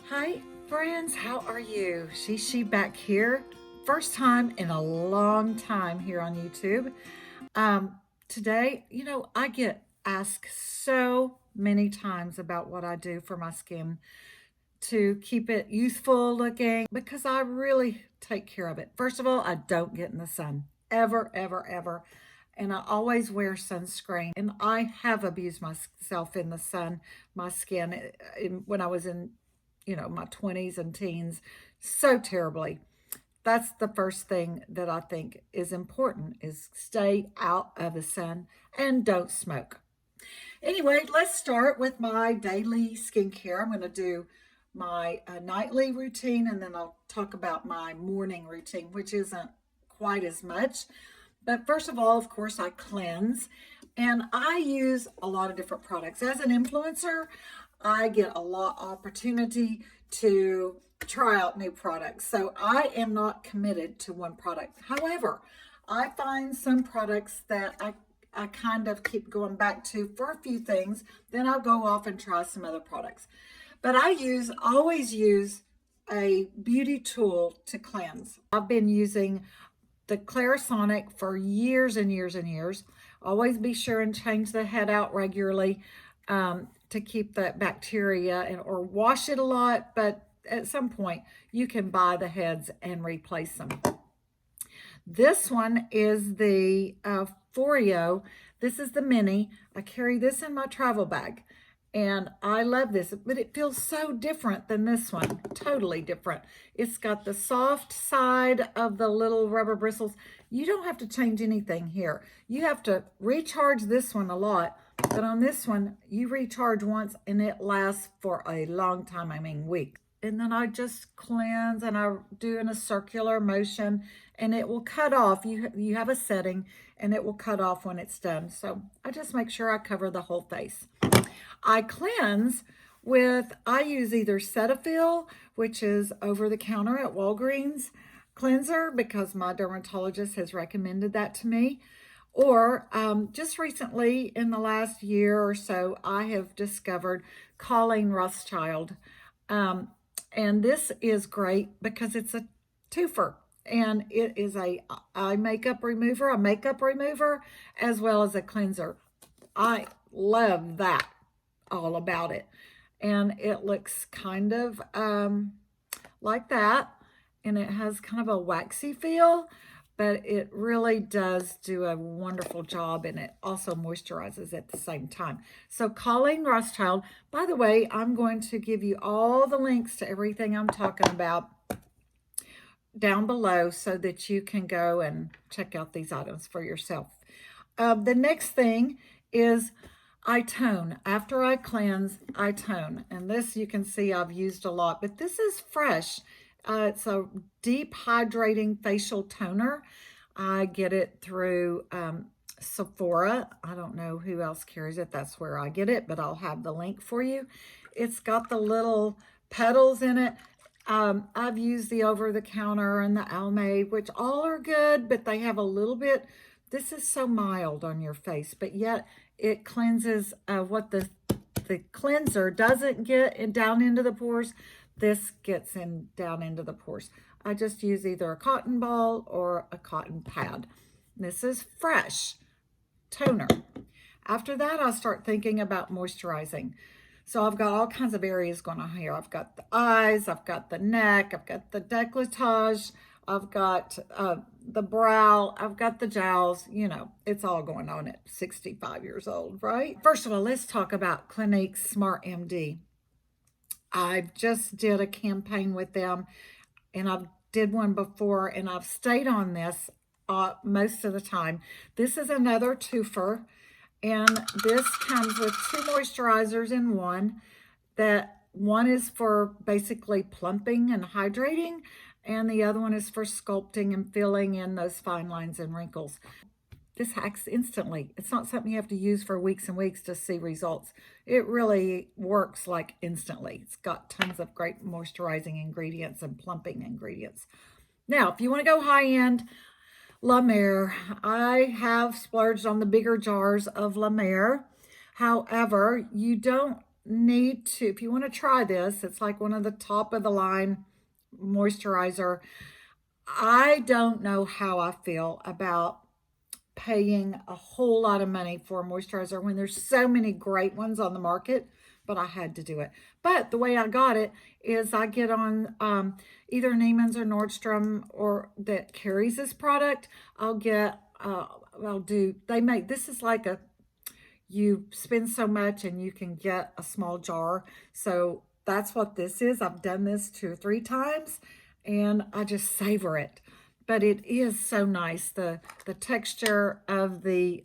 Hi friends, how are you? SheShe back here. First time in a long time here on YouTube. Today, I get asked so many times about what I do for my skin to keep it youthful looking because I really take care of it. First of all, I don't get in the sun ever, ever, ever. And I always wear sunscreen. And I have abused myself in the sun, my skin, when I was in, my 20s and teens, so terribly. That's the first thing that I think is important is stay out of the sun and don't smoke. Anyway, let's start with my daily skincare. I'm going to do my nightly routine, and then I'll talk about my morning routine, which isn't quite as much. But first of all, of course, I cleanse, and I use a lot of different products. As an influencer, I get a lot of opportunity to try out new products. So I am not committed to one product. However, I find some products that I kind of keep going back to for a few things. Then I'll go off and try some other products. But I always use a beauty tool to cleanse. I've been using the Clarisonic for years and years and years. Always be sure and change the head out regularly to keep that bacteria or wash it a lot. But at some point, you can buy the heads and replace them. This one is the Foreo. This is the mini. I carry this in my travel bag. And I love this, but it feels so different than this one. Totally different. It's got the soft side of the little rubber bristles. You don't have to change anything here. You have to recharge this one a lot, but on this one, you recharge once and it lasts for a long time. I mean, weeks. And then I just cleanse and I do in a circular motion and it will cut off. You have a setting and it will cut off when it's done. So I just make sure I cover the whole face. I cleanse I use either Cetaphil, which is over the counter at Walgreens cleanser because my dermatologist has recommended that to me. Or just recently in the last year or so, I have discovered Colleen Rothschild. And this is great because it's a twofer. And it is a makeup remover, as well as a cleanser. I love that, all about it. And it looks kind of like that. And it has kind of a waxy feel, but it really does do a wonderful job, and it also moisturizes at the same time. So Colleen Rothschild, by the way, I'm going to give you all the links to everything I'm talking about down below so that you can go and check out these items for yourself. The next thing is I tone. After I cleanse, I tone. And this you can see I've used a lot, but this is fresh. It's a deep hydrating facial toner. I get it through Sephora. I don't know who else carries it. That's where I get it, but I'll have the link for you. It's got the little petals in it. I've used the over-the-counter and the Almade, which all are good, but they have a little bit. This is so mild on your face, but yet it cleanses what the cleanser doesn't get down into the pores. This gets down into the pores. I just use either a cotton ball or a cotton pad. This is fresh toner. After that, I start thinking about moisturizing. So I've got all kinds of areas going on here. I've got the eyes, I've got the neck, I've got the décolletage, I've got the brow, I've got the jowls. It's all going on at 65 years old, right? First of all, let's talk about Clinique Smart MD. I just did a campaign with them, and I've did one before, and I've stayed on this most of the time. This is another twofer, and this comes with 2 moisturizers in one. That one is for basically plumping and hydrating, and the other one is for sculpting and filling in those fine lines and wrinkles. This acts instantly. It's not something you have to use for weeks and weeks to see results. It really works like instantly. It's got tons of great moisturizing ingredients and plumping ingredients. Now, if you want to go high end, La Mer. I have splurged on the bigger jars of La Mer. However, you don't need to, if you want to try this, it's like one of the top of the line moisturizer. I don't know how I feel about paying a whole lot of money for a moisturizer when there's so many great ones on the market, but I had to do it. But the way I got it is I get on either Neiman's or Nordstrom or that carries this product. I'll get, they make, this is like a, you spend so much and you can get a small jar. So that's what this is. I've done this 2 or 3 times and I just savor it. But it is so nice. The texture of the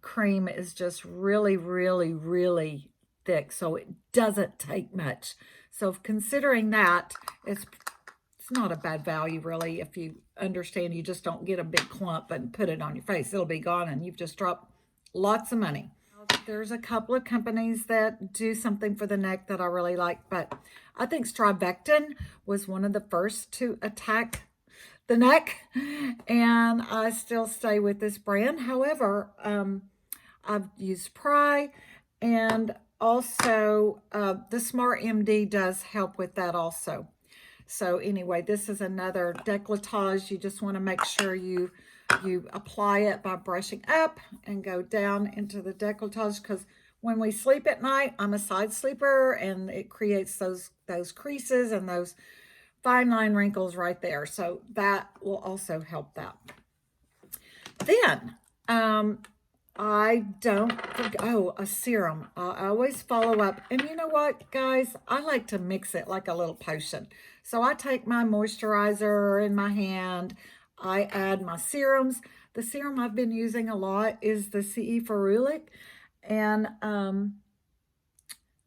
cream is just really, really, really thick. So it doesn't take much. So considering that, it's not a bad value really. If you understand, you just don't get a big clump and put it on your face. It'll be gone and you've just dropped lots of money. There's a couple of companies that do something for the neck that I really like, but I think Strivectin was one of the first to attack the neck, and I still stay with this brand. However, I've used Pry, and also the Smart MD does help with that also. So anyway, this is another décolletage. You just want to make sure you apply it by brushing up and go down into the décolletage, because when we sleep at night, I'm a side sleeper, and it creates those creases and those fine line wrinkles right there. So that will also help that. Then I don't forget, oh, a serum. I always follow up. And you know what, guys? I like to mix it like a little potion. So I take my moisturizer in my hand. I add my serums. The serum I've been using a lot is the CE Ferulic. And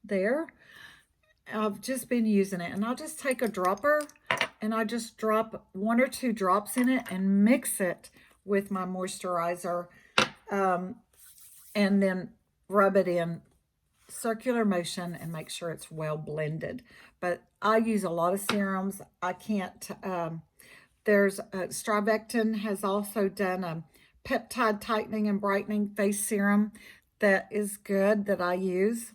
there, I've just been using it. And I'll just take a dropper and I just drop 1 or 2 drops in it and mix it with my moisturizer. And then rub it in circular motion and make sure it's well blended. But I use a lot of serums. I can't, there's Strivectin has also done a peptide tightening and brightening face serum that is good that I use.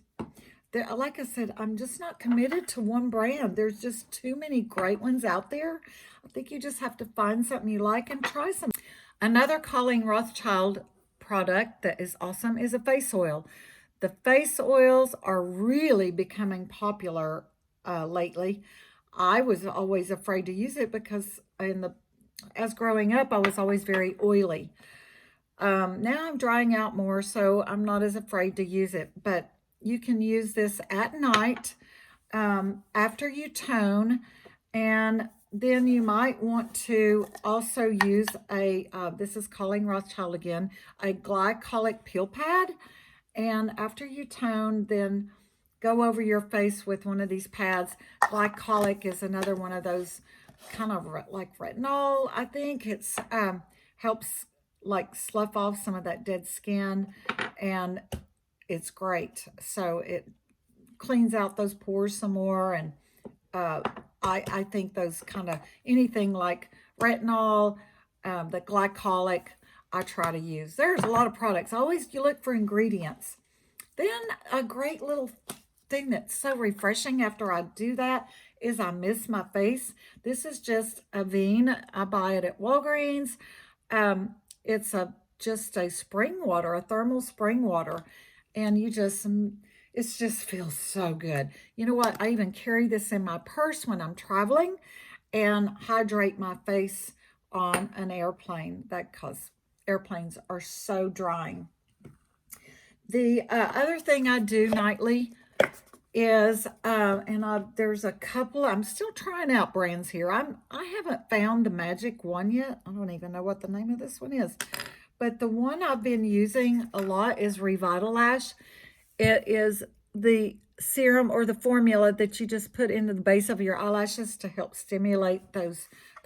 Like I said, I'm just not committed to one brand. There's just too many great ones out there. I think you just have to find something you like and try some. Another Colleen Rothschild product that is awesome is a face oil. The face oils are really becoming popular lately. I was always afraid to use it because as growing up, I was always very oily. Now I'm drying out more, so I'm not as afraid to use it. But you can use this at night after you tone, and then you might want to also use this is Colleen Rothschild again, a glycolic peel pad. And after you tone, then go over your face with one of these pads. Glycolic is another one of those kind of like retinol. I think it's helps like slough off some of that dead skin, and it's great. So it cleans out those pores some more, and I think those kind of anything like retinol, the glycolic, I try to use. There's a lot of products. Always you look for ingredients. Then a great little thing that's so refreshing after I do that is I mist my face. This is just Avene. I buy it at Walgreens. It's just a spring water, a thermal spring water, and it just feels so good. You know what? I even carry this in my purse when I'm traveling and hydrate my face on an airplane, because airplanes are so drying. The other thing I do nightly is, there's a couple, I'm still trying out brands here. I haven't found the magic one yet. I don't even know what the name of this one is. But the one I've been using a lot is RevitaLash. It is the serum or the formula that you just put into the base of your eyelashes to help stimulate the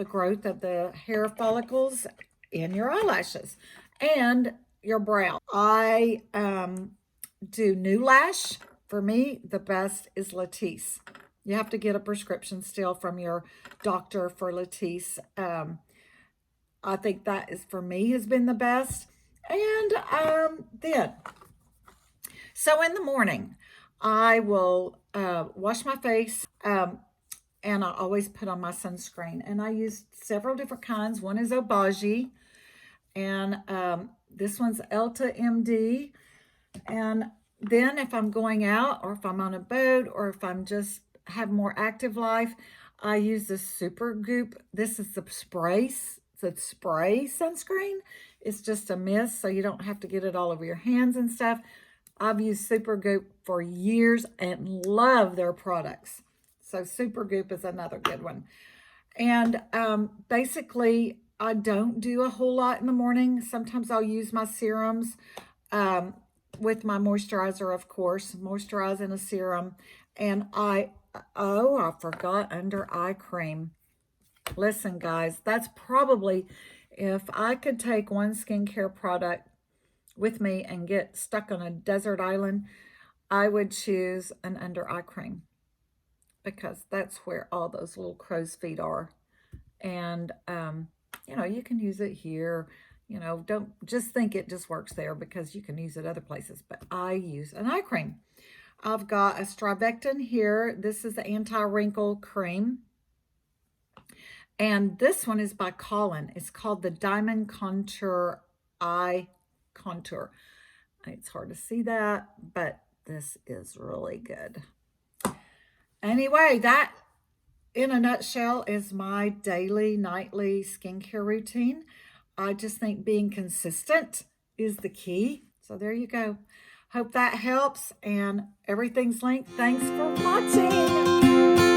growth of the hair follicles in your eyelashes and your brow. I do New Lash. For me, the best is Latisse. You have to get a prescription still from your doctor for Latisse. I think that is, for me, has been the best. And then So in the morning, I will wash my face, and I always put on my sunscreen. And I use several different kinds. One is Obagi, and this one's EltaMD. And then if I'm going out, or if I'm on a boat, or if I'm just have more active life, I use the Super Goop. This is the spray sunscreen. It's just a mist, so you don't have to get it all over your hands and stuff. I've used Super Goop for years and love their products. So Super Goop is another good one. And basically, I don't do a whole lot in the morning. Sometimes I'll use my serums um, with my moisturizer, of course, moisturizing a serum. And I forgot under eye cream. Listen, guys, that's probably, if I could take one skincare product with me and get stuck on a desert island, I would choose an under eye cream, because that's where all those little crow's feet are. And, you can use it here. Don't just think it just works there, because you can use it other places. But I use an eye cream. I've got a Strivectin here. This is the anti-wrinkle cream. And this one is by Collin. It's called the Diamond Contour Eye Contour. It's hard to see that, but this is really good. Anyway, that in a nutshell is my daily, nightly skincare routine. I just think being consistent is the key. So there you go. Hope that helps, and everything's linked. Thanks for watching.